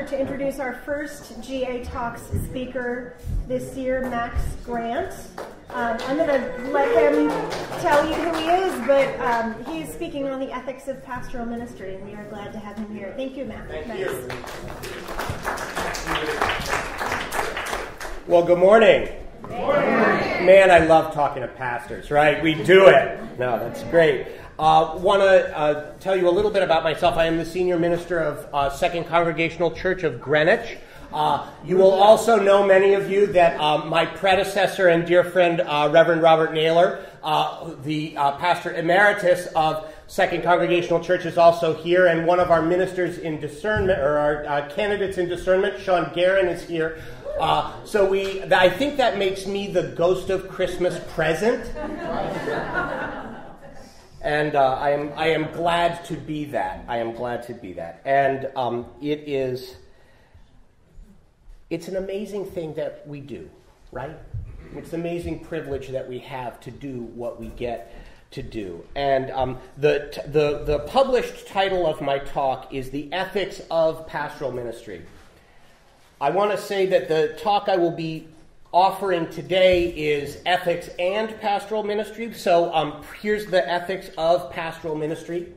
pleasure to introduce our first GA Talks speaker this year, Max Grant. I'm going to let him tell you who he is, but he's speaking on the ethics of pastoral ministry, and we are glad to have him here. Thank you, Max. Thank you. Well, good morning. Good morning. Man, I love talking to pastors, right? We do it. No, that's great. Want to tell you a little bit about myself. I am the senior minister of Second Congregational Church of Greenwich. You will also know, many of you, that my predecessor and dear friend, Reverend Robert Naylor, the pastor emeritus of Second Congregational Church, is also here, and one of our ministers in discernment, or our candidates in discernment, Sean Guerin, is here. I think that makes me the ghost of Christmas present. And I am glad to be that. I am glad to be that. And it's an amazing thing that we do, right? It's an amazing privilege that we have to do what we get to do. And the published title of my talk is The Ethics of Pastoral Ministry. I want to say that the talk I will be offering today is ethics and pastoral ministry. So here's the ethics of pastoral ministry.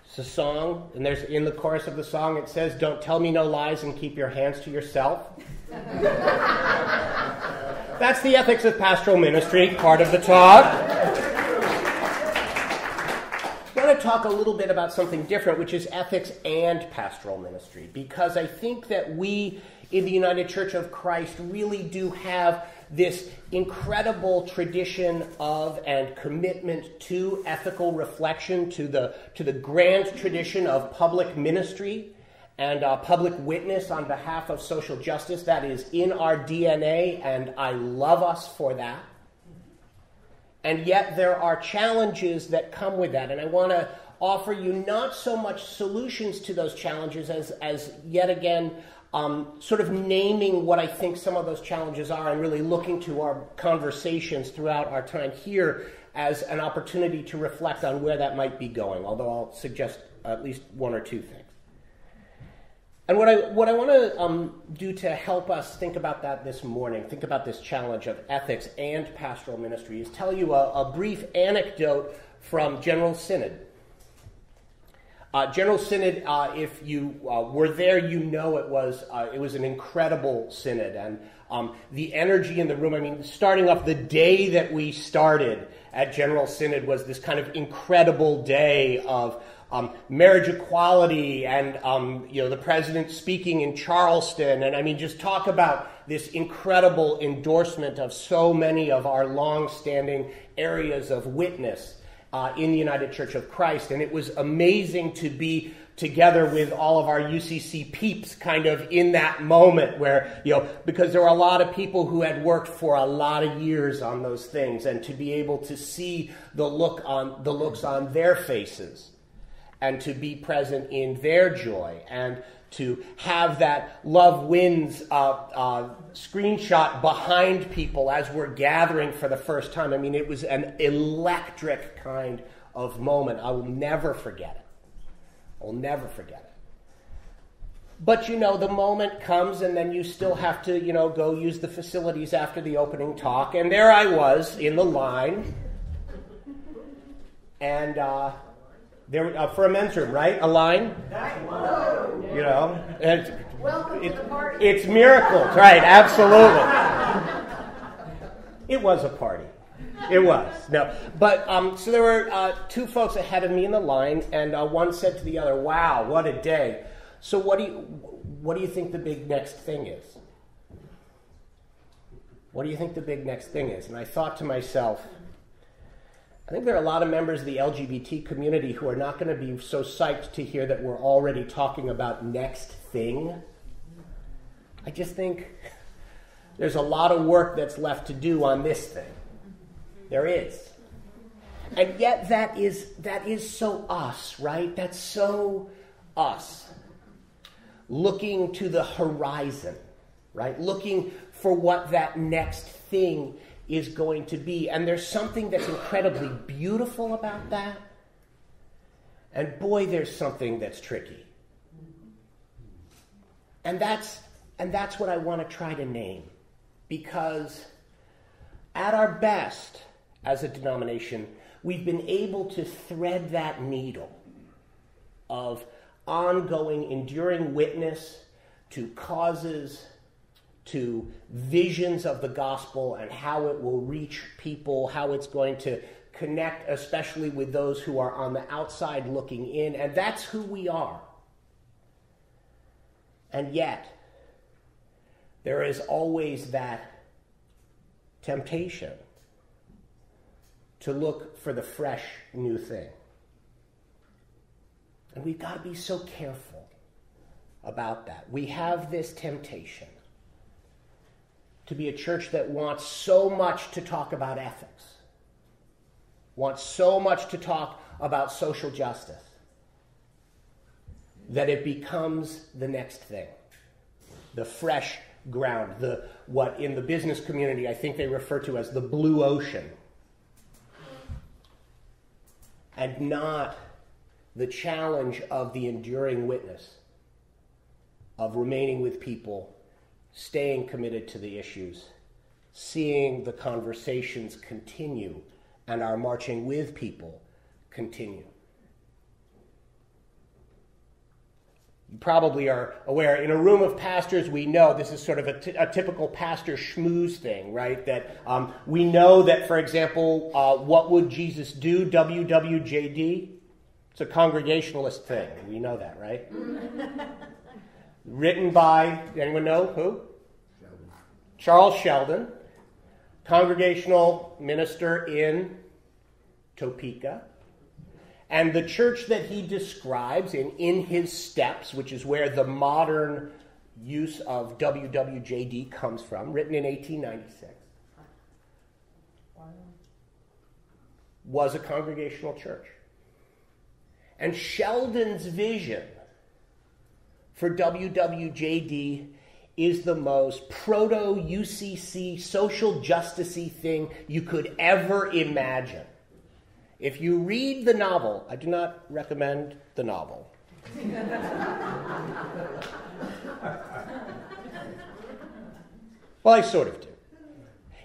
It's a song, and there's in the chorus of the song it says, "Don't tell me no lies and keep your hands to yourself." That's the ethics of pastoral ministry, part of the talk. I want to talk a little bit about something different, which is ethics and pastoral ministry, because I think that we in the United Church of Christ really do have this incredible tradition of and commitment to ethical reflection, to the grand tradition of public ministry and public witness on behalf of social justice. That is in our DNA, and I love us for that. And yet there are challenges that come with that, and I want to offer you not so much solutions to those challenges as yet again sort of naming what I think some of those challenges are, and really looking to our conversations throughout our time here as an opportunity to reflect on where that might be going, although I'll suggest at least one or two things. And what I want to do to help us think about that this morning, think about this challenge of ethics and pastoral ministry, is tell you a brief anecdote from General Synod. General Synod, if you were there, you know it was an incredible synod, and the energy in the room. I mean, starting off the day that we started at General Synod was this kind of incredible day of marriage equality, and the president speaking in Charleston, and I mean, just talk about this incredible endorsement of so many of our long-standing areas of witness in the United Church of Christ. And it was amazing to be together with all of our UCC peeps kind of in that moment where, because there were a lot of people who had worked for a lot of years on those things, and to be able to see the looks on their faces, and to be present in their joy, and to have that Love Wins screenshot behind people as we're gathering for the first time. I mean, it was an electric kind of moment. I will never forget it. I'll never forget it. But, the moment comes, and then you still have to, go use the facilities after the opening talk. And there I was in the line. And there for a men's room, right? A line? Welcome to the party. It's miracles, right? Absolutely. It was a party. It was. No, but so there were two folks ahead of me in the line, and one said to the other, "Wow, what a day!" So what do you think the big next thing is? What do you think the big next thing is? And I thought to myself, I think there are a lot of members of the LGBT community who are not going to be so psyched to hear that we're already talking about next thing. I just think there's a lot of work that's left to do on this thing. There is. And yet that is so us, right? That's so us. Looking to the horizon, right? Looking for what that next thing is going to be. And there's something that's incredibly beautiful about that. And boy, there's something that's tricky. And that's what I want to try to name, because at our best as a denomination, we've been able to thread that needle of ongoing, enduring witness to causes, to visions of the gospel and how it will reach people, how it's going to connect, especially with those who are on the outside looking in. And that's who we are. And yet, there is always that temptation to look for the fresh new thing. And we've got to be so careful about that. We have this temptation to be a church that wants so much to talk about ethics, wants so much to talk about social justice, that it becomes the next thing, the fresh ground, what in the business community I think they refer to as the blue ocean, and not the challenge of the enduring witness, of remaining with people, staying committed to the issues, seeing the conversations continue, and our marching with people continue. You probably are aware, in a room of pastors, we know this is sort of a typical pastor schmooze thing, right? That we know that, for example, what would Jesus do? WWJD. It's a Congregationalist thing. We know that, right? Written by, anyone know who? Sheldon. Charles Sheldon, Congregational minister in Topeka. And the church that he describes in his steps, which is where the modern use of WWJD comes from, written in 1896, was a Congregational church. And Sheldon's vision for WWJD is the most proto-UCC social justice-y thing you could ever imagine. If you read the novel, I do not recommend the novel. Well, I sort of do.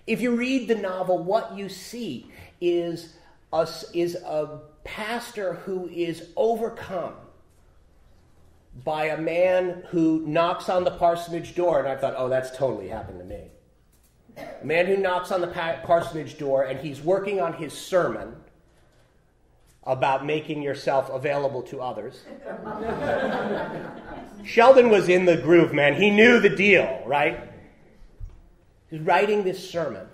If you read the novel, what you see is a pastor who is overcome by a man who knocks on the parsonage door, and I thought, oh, that's totally happened to me. A man who knocks on the parsonage door, and he's working on his sermon about making yourself available to others. Sheldon was in the groove, man. He knew the deal, right? He's writing this sermon.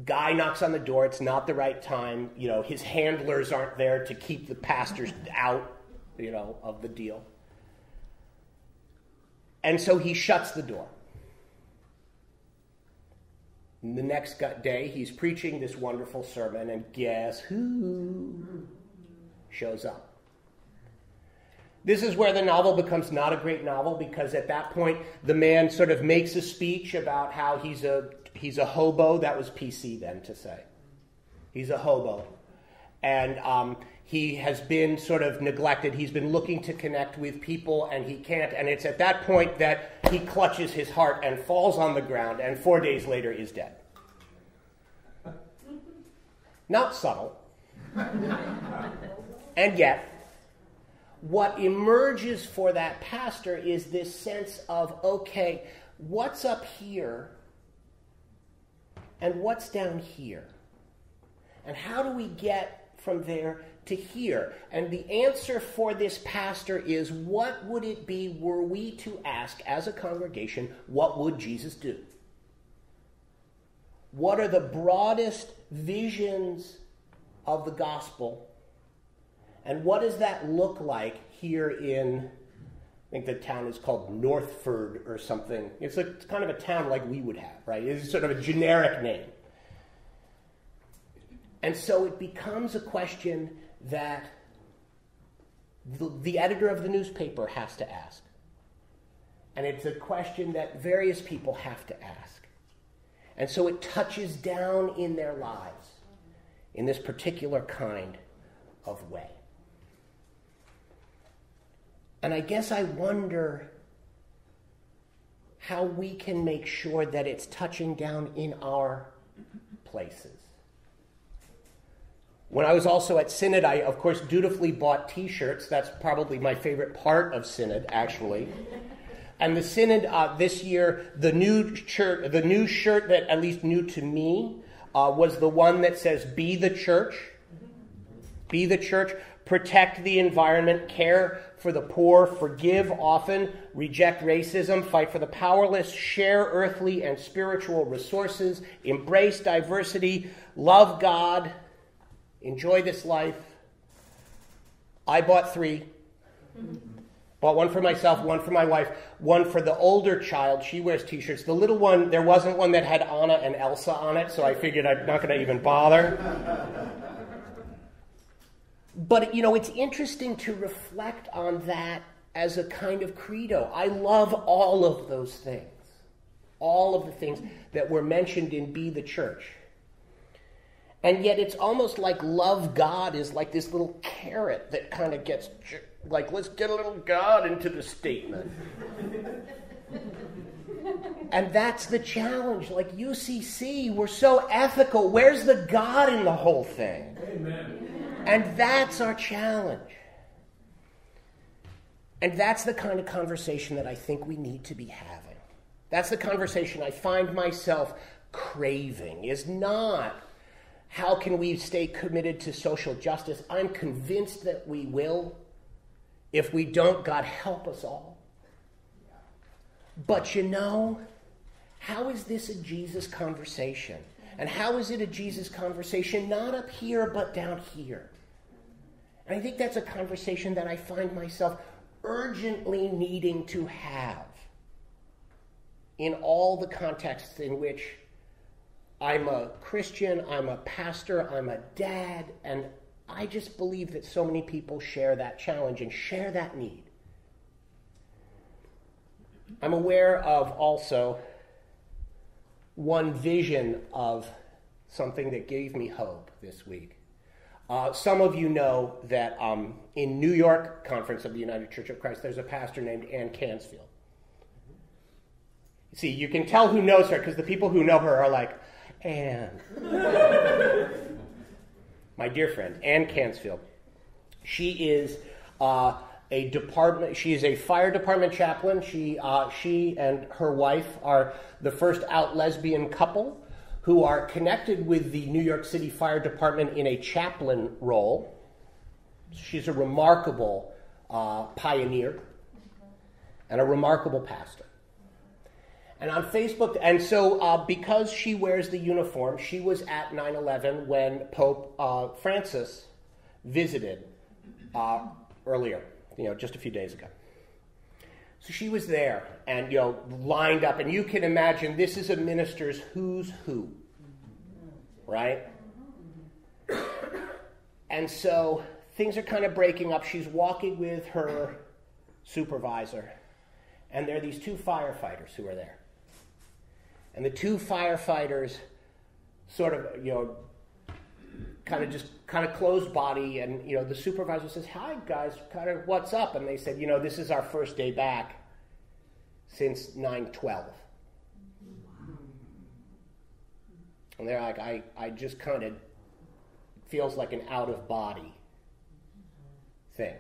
Guy knocks on the door. It's not the right time. You know, his handlers aren't there to keep the pastors out, you know, of the deal. And so he shuts the door. And the next day, he's preaching this wonderful sermon, and guess who shows up? This is where the novel becomes not a great novel, because at that point, the man sort of makes a speech about how he's a hobo. That was PC then to say. He's a hobo. And he has been sort of neglected. He's been looking to connect with people, and he can't. And it's at that point that he clutches his heart and falls on the ground, and 4 days later is dead. Not subtle. And yet, what emerges for that pastor is this sense of, okay, what's up here and what's down here? And how do we get from there to here? And the answer for this pastor is, what would it be were we to ask as a congregation, what would Jesus do? What are the broadest visions of the gospel? And what does that look like here in, I think the town is called Northford or something. It's kind of a town like we would have, right? It's sort of a generic name. And so it becomes a question that the editor of the newspaper has to ask. And it's a question that various people have to ask. And so it touches down in their lives in this particular kind of way. And I guess I wonder how we can make sure that it's touching down in our places. When I was also at Synod, I, of course, dutifully bought T-shirts. That's probably my favorite part of Synod, actually. And the Synod this year, the new shirt that, at least new to me, was the one that says, "Be the church." Be the church. Protect the environment. Care for the poor. Forgive often. Reject racism. Fight for the powerless. Share earthly and spiritual resources. Embrace diversity. Love God. Enjoy this life. I bought 3. Bought one for myself, one for my wife, one for the older child. She wears T-shirts. The little one, there wasn't one that had Anna and Elsa on it, so I figured I'm not going to even bother. But, it's interesting to reflect on that as a kind of credo. I love all of those things. All of the things that were mentioned in Be the Church. And yet it's almost like love God is like this little carrot that kind of gets, like, let's get a little God into the statement. And that's the challenge. Like UCC, we're so ethical. Where's the God in the whole thing? Amen. And that's our challenge. And that's the kind of conversation that I think we need to be having. That's the conversation I find myself craving, is not how can we stay committed to social justice. I'm convinced that we will. If we don't, God help us all. But how is this a Jesus conversation? And how is it a Jesus conversation not up here but down here? And I think that's a conversation that I find myself urgently needing to have in all the contexts in which I'm a Christian, I'm a pastor, I'm a dad, and I just believe that so many people share that challenge and share that need. I'm aware of also one vision of something that gave me hope this week. Some of you know that in New York Conference of the United Church of Christ, there's a pastor named Ann Cansfield. See, you can tell who knows her because the people who know her are like, Ann. My dear friend, Ann Cansfield. She is she is a fire department chaplain. She and her wife are the first out lesbian couple who are connected with the New York City Fire Department in a chaplain role. She's a remarkable pioneer and a remarkable pastor. And on Facebook, and so because she wears the uniform, she was at 9/11 when Pope Francis visited earlier, just a few days ago. So she was there and, lined up, and you can imagine this is a minister's who's who, right? And so things are kind of breaking up. She's walking with her supervisor, and there are these 2 firefighters who are there. And the 2 firefighters sort of, kind of closed body, and, the supervisor says, "Hi, guys, kind of what's up?" And they said, "This is our first day back since 9/12. And they're like, I just kind of, feels like an out-of-body thing.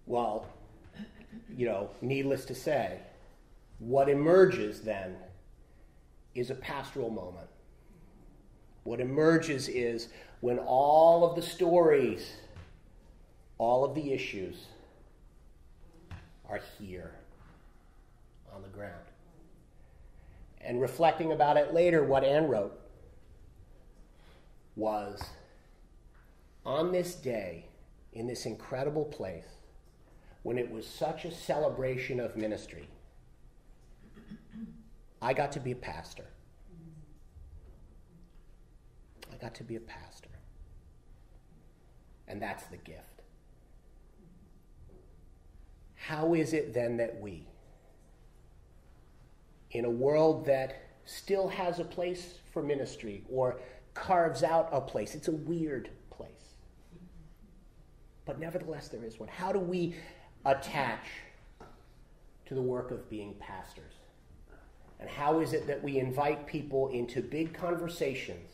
Well, needless to say, what emerges then is a pastoral moment. What emerges is when all of the stories, all of the issues are here on the ground. And reflecting about it later, what Anne wrote was, on this day, in this incredible place, when it was such a celebration of ministry, I got to be a pastor. I got to be a pastor. And that's the gift. How is it then that we, in a world that still has a place for ministry or carves out a place, it's a weird place. but nevertheless there is one. How do we attach to the work of being pastors? And how is it that we invite people into big conversations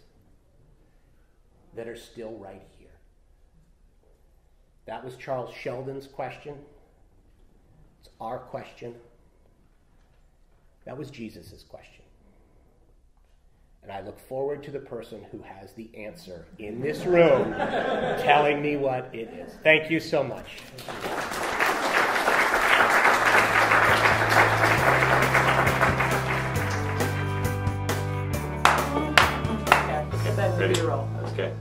that are still right here? That was Charles Sheldon's question. It's our question. That was Jesus' question. And I look forward to the person who has the answer in this room telling me what it is. Thank you so much. Okay, ready? That's good.